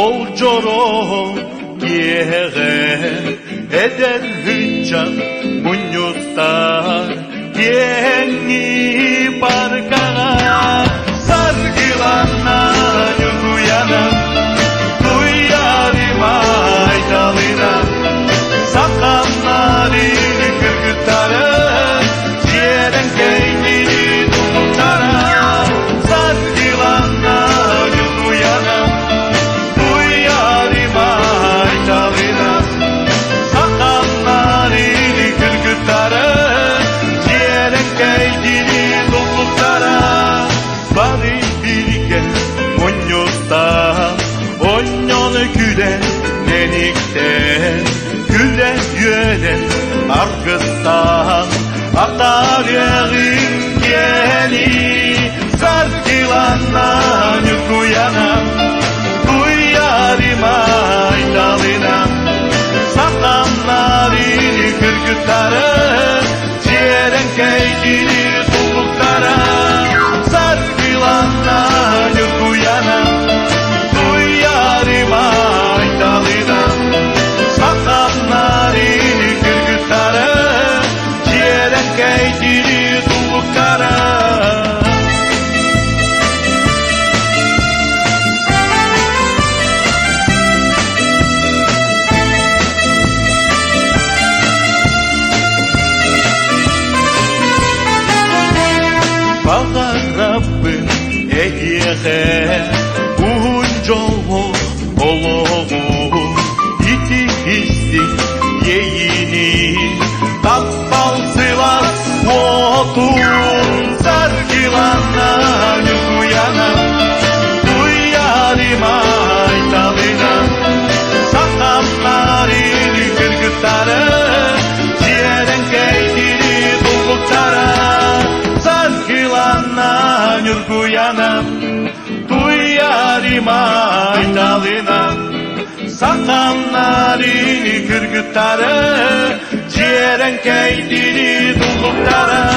Olcoro yeğe eder hıçak munyustar yeni parkağa sargılanan uyanam duyarım aytalına sakanları kırgıtları ciğeren kendini tutuklara sargılanan uyanam duyarım aytalına sakanları kırgıtları ciğeren kendini tutuklara bari birge onyosta onyonu güle denikten güle yüle arkasından akar yağın geni sargılanan uyanam duyarım aytalına sakanların kırgıtları ciğeren kendini tutuklara sargılanan uyanam duyarım aytalına sakanların kırgıtları ciğeren kendini tutuklara. Bağlar Rabbim eğiğe Uğuncoğu oluğu İti hissi yeğini Takkal sıvas otun sargılanan uyanam duyarım aytalına sakanların kırgıtları ciğeren kendini tutuklara sargılanan uyanam duyarım aytalına sakanların kırgıtları ciğeren kendini tutuklara.